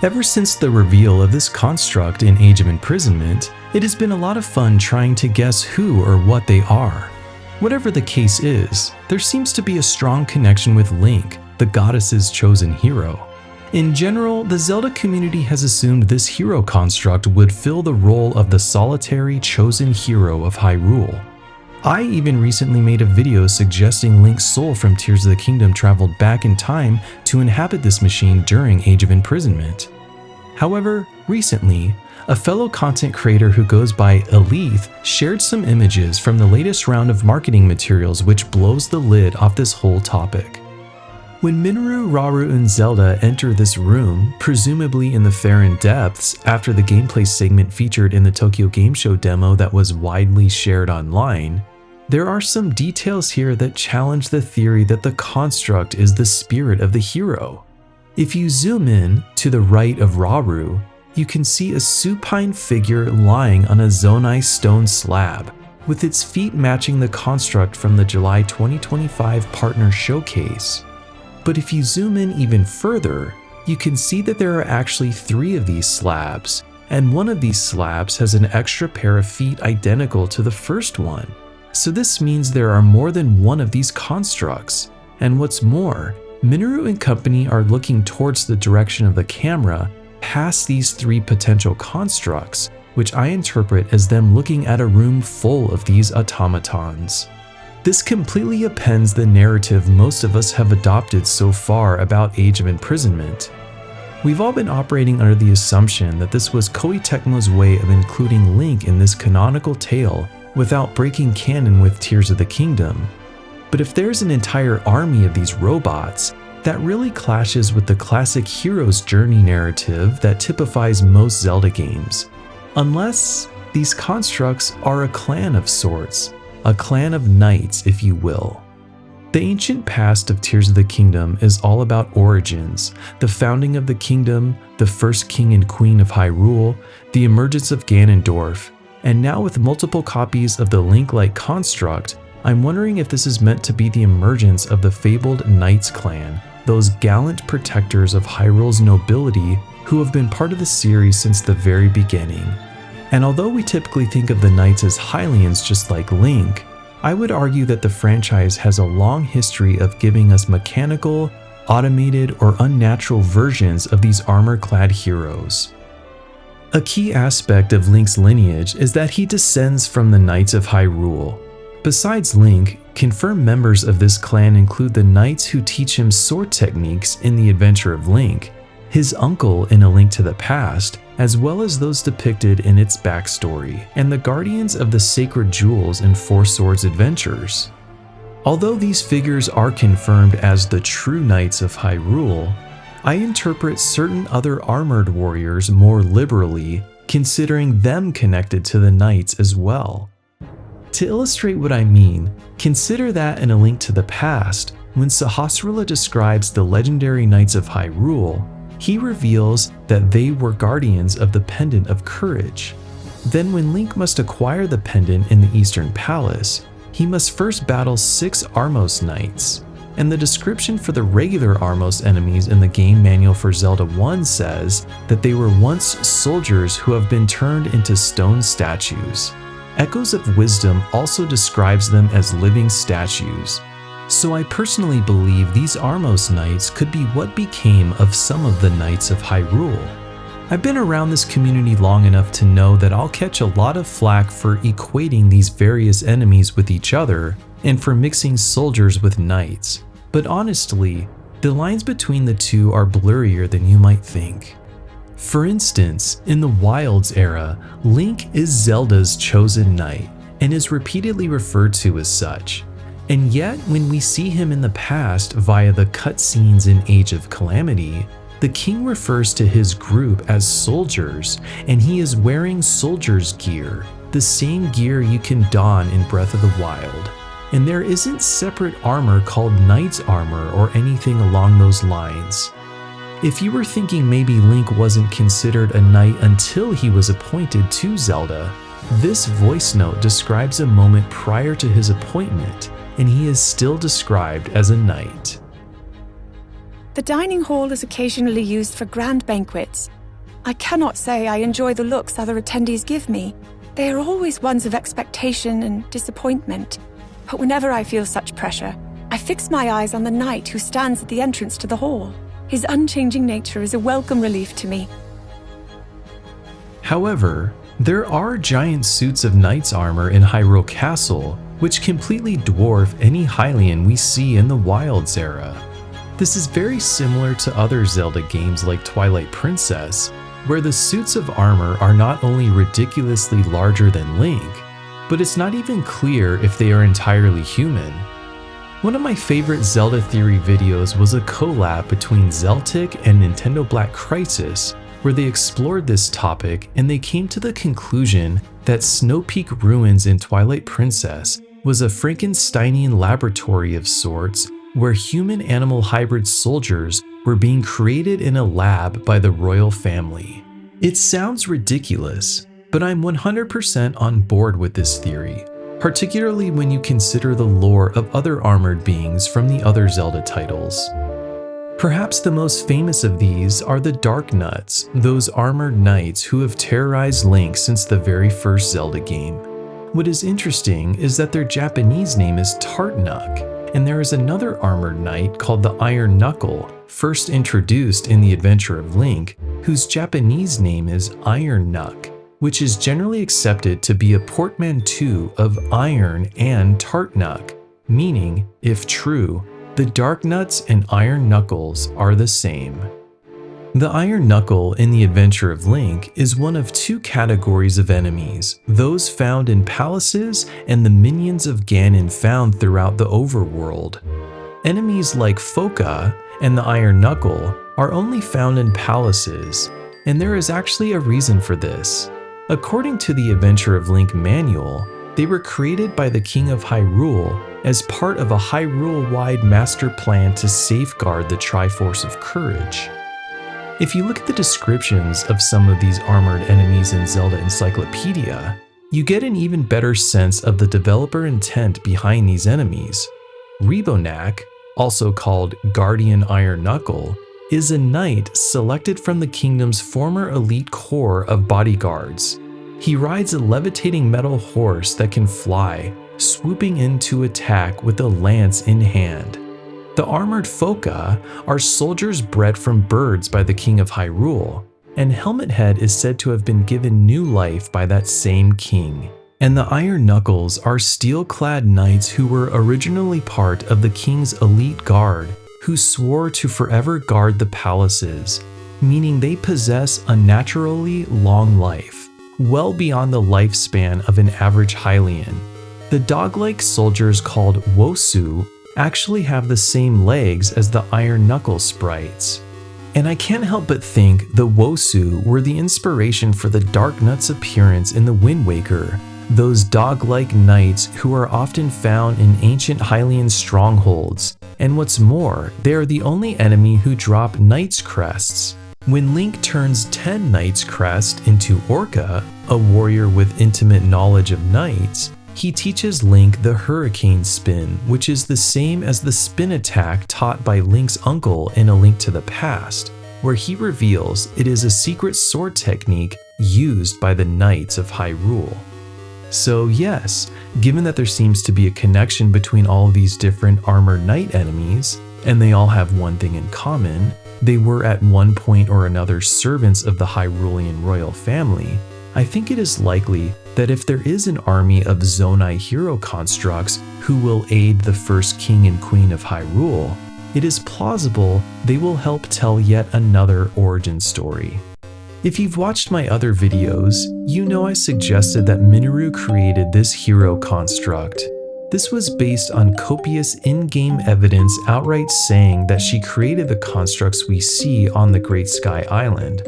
Ever since the reveal of this construct in Age of Imprisonment, it has been a lot of fun trying to guess who or what they are. Whatever the case is, there seems to be a strong connection with Link, the goddess's chosen hero. In general, the Zelda community has assumed this hero construct would fill the role of the solitary chosen hero of Hyrule. I even recently made a video suggesting Link's soul from Tears of the Kingdom traveled back in time to inhabit this machine during Age of Imprisonment. However, recently, a fellow content creator who goes by Elith shared some images from the latest round of marketing materials which blows the lid off this whole topic. When Minoru, Rauru, and Zelda enter this room, presumably in the Faron Depths after the gameplay segment featured in the Tokyo Game Show demo that was widely shared online, there are some details here that challenge the theory that the construct is the spirit of the hero. If you zoom in to the right of Rauru, you can see a supine figure lying on a zonai stone slab, with its feet matching the construct from the July 2025 partner showcase. But if you zoom in even further, you can see that there are actually 3 of these slabs, and one of these slabs has an extra pair of feet identical to the first one. So this means there are more than one of these constructs, and what's more, Minoru and company are looking towards the direction of the camera past these 3 potential constructs, which I interpret as them looking at a room full of these automatons. This completely appends the narrative most of us have adopted so far about Age of Imprisonment. We've all been operating under the assumption that this was Koei Tecmo's way of including Link in this canonical tale without breaking canon with Tears of the Kingdom. But if there's an entire army of these robots, that really clashes with the classic hero's journey narrative that typifies most Zelda games. Unless these constructs are a clan of sorts, a clan of knights, if you will. The ancient past of Tears of the Kingdom is all about origins, the founding of the kingdom, the first king and queen of Hyrule, the emergence of Ganondorf, and now with multiple copies of the Link-like construct, I'm wondering if this is meant to be the emergence of the fabled Knights clan, those gallant protectors of Hyrule's nobility who have been part of the series since the very beginning. And although we typically think of the Knights as Hylians just like Link, I would argue that the franchise has a long history of giving us mechanical, automated, or unnatural versions of these armor-clad heroes. A key aspect of Link's lineage is that he descends from the Knights of Hyrule. Besides Link, confirmed members of this clan include the knights who teach him sword techniques in The Adventure of Link, his uncle in A Link to the Past, as well as those depicted in its backstory, and the guardians of the sacred jewels in Four Swords Adventures. Although these figures are confirmed as the true Knights of Hyrule, I interpret certain other armored warriors more liberally, considering them connected to the Knights as well. To illustrate what I mean, consider that in A Link to the Past, when Sahasrahla describes the legendary Knights of Hyrule, he reveals that they were guardians of the Pendant of Courage. Then when Link must acquire the pendant in the Eastern Palace, he must first battle 6 Armos Knights, and the description for the regular Armos enemies in the game manual for Zelda 1 says that they were once soldiers who have been turned into stone statues. Echoes of Wisdom also describes them as living statues. So I personally believe these Armos Knights could be what became of some of the Knights of Hyrule. I've been around this community long enough to know that I'll catch a lot of flack for equating these various enemies with each other and for mixing soldiers with knights. But honestly, the lines between the two are blurrier than you might think. For instance, in the Wilds era, Link is Zelda's chosen knight and is repeatedly referred to as such. And yet, when we see him in the past via the cutscenes in Age of Calamity, the king refers to his group as soldiers, and he is wearing soldier's gear, the same gear you can don in Breath of the Wild. And there isn't separate armor called knight's armor or anything along those lines. If you were thinking maybe Link wasn't considered a knight until he was appointed to Zelda, this voice note describes a moment prior to his appointment, and he is still described as a knight. The dining hall is occasionally used for grand banquets. I cannot say I enjoy the looks other attendees give me. They are always ones of expectation and disappointment. But whenever I feel such pressure, I fix my eyes on the knight who stands at the entrance to the hall. His unchanging nature is a welcome relief to me. However, there are giant suits of knight's armor in Hyrule Castle, which completely dwarf any Hylian we see in the Wilds era. This is very similar to other Zelda games like Twilight Princess, where the suits of armor are not only ridiculously larger than Link, but it's not even clear if they are entirely human. One of my favorite Zelda theory videos was a collab between Zeltic and Nintendo Black Crisis, where they explored this topic and they came to the conclusion that Snow Peak Ruins in Twilight Princess was a Frankensteinian laboratory of sorts where human-animal hybrid soldiers were being created in a lab by the royal family. It sounds ridiculous, but I'm 100% on board with this theory, particularly when you consider the lore of other armored beings from the other Zelda titles. Perhaps the most famous of these are the Dark Nuts, those armored knights who have terrorized Link since the very first Zelda game. What is interesting is that their Japanese name is Tartnuk, and there is another armored knight called the Iron Knuckle, first introduced in The Adventure of Link, whose Japanese name is Iron Knuck, which is generally accepted to be a portmanteau of iron and Tartnuk, meaning, if true, the Dark Nuts and Iron Knuckles are the same. The Iron Knuckle in The Adventure of Link is one of two categories of enemies, those found in palaces and the minions of Ganon found throughout the overworld. Enemies like Foka and the Iron Knuckle are only found in palaces, and there is actually a reason for this. According to the Adventure of Link manual, they were created by the King of Hyrule as part of a Hyrule-wide master plan to safeguard the Triforce of Courage. If you look at the descriptions of some of these armored enemies in Zelda Encyclopedia, you get an even better sense of the developer intent behind these enemies. Rebonak, also called Guardian Iron Knuckle, is a knight selected from the kingdom's former elite corps of bodyguards. He rides a levitating metal horse that can fly, swooping in to attack with a lance in hand. The armored Foka are soldiers bred from birds by the King of Hyrule, and Helmet Head is said to have been given new life by that same king. And the Iron Knuckles are steel-clad knights who were originally part of the king's elite guard, who swore to forever guard the palaces, meaning they possess a naturally long life, well beyond the lifespan of an average Hylian. The dog-like soldiers called Wosu actually have the same legs as the Iron Knuckle sprites. And I can't help but think the Wosu were the inspiration for the Dark Nuts' appearance in the Wind Waker, those dog-like knights who are often found in ancient Hylian strongholds. And what's more, they are the only enemy who drop Knight's Crests. When Link turns 10 Knight's Crest into Orca, a warrior with intimate knowledge of knights, he teaches Link the Hurricane Spin, which is the same as the spin attack taught by Link's uncle in A Link to the Past, where he reveals it is a secret sword technique used by the Knights of Hyrule. So yes, given that there seems to be a connection between all of these different armored knight enemies, and they all have one thing in common, they were at one point or another servants of the Hyrulean royal family, I think it is likely that if there is an army of Zonai hero constructs who will aid the first king and queen of Hyrule, it is plausible they will help tell yet another origin story. If you've watched my other videos, you know I suggested that Minoru created this hero construct. This was based on copious in-game evidence outright saying that she created the constructs we see on the Great Sky Island.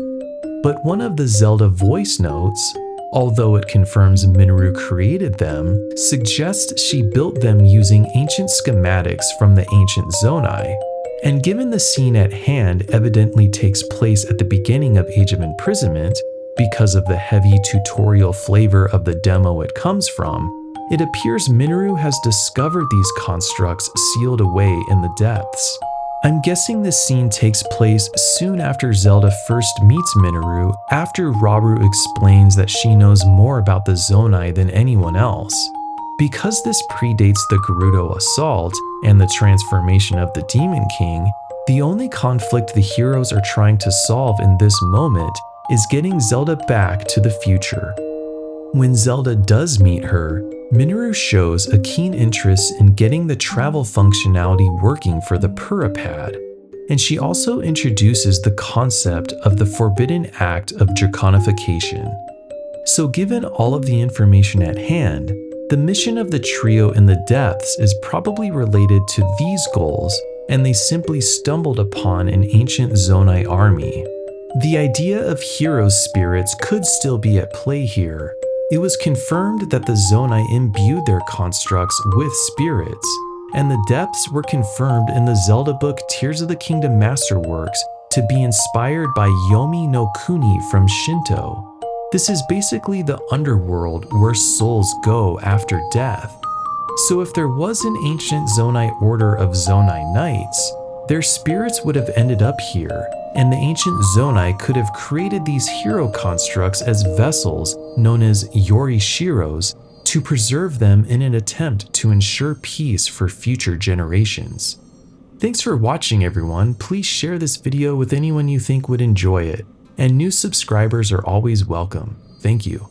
But one of the Zelda voice notes, although it confirms Minoru created them, suggests she built them using ancient schematics from the ancient Zonai. And given the scene at hand evidently takes place at the beginning of Age of Imprisonment, because of the heavy tutorial flavor of the demo it comes from, it appears Minoru has discovered these constructs sealed away in the depths. I'm guessing this scene takes place soon after Zelda first meets Minoru, after Rauru explains that she knows more about the Zonai than anyone else. Because this predates the Gerudo assault and the transformation of the Demon King, the only conflict the heroes are trying to solve in this moment is getting Zelda back to the future. When Zelda does meet her, Minoru shows a keen interest in getting the travel functionality working for the Purapad, and she also introduces the concept of the forbidden act of draconification. So given all of the information at hand, the mission of the trio in the depths is probably related to these goals, and they simply stumbled upon an ancient Zonai army. The idea of hero spirits could still be at play here. It was confirmed that the Zonai imbued their constructs with spirits, and the depths were confirmed in the Zelda book Tears of the Kingdom Masterworks to be inspired by Yomi no Kuni from Shinto. This is basically the underworld where souls go after death. So if there was an ancient Zonai order of Zonai Knights, their spirits would have ended up here, and the ancient Zonai could have created these hero constructs as vessels known as Yorishiros to preserve them in an attempt to ensure peace for future generations. Thanks for watching, everyone. Please share this video with anyone you think would enjoy it, and new subscribers are always welcome. Thank you.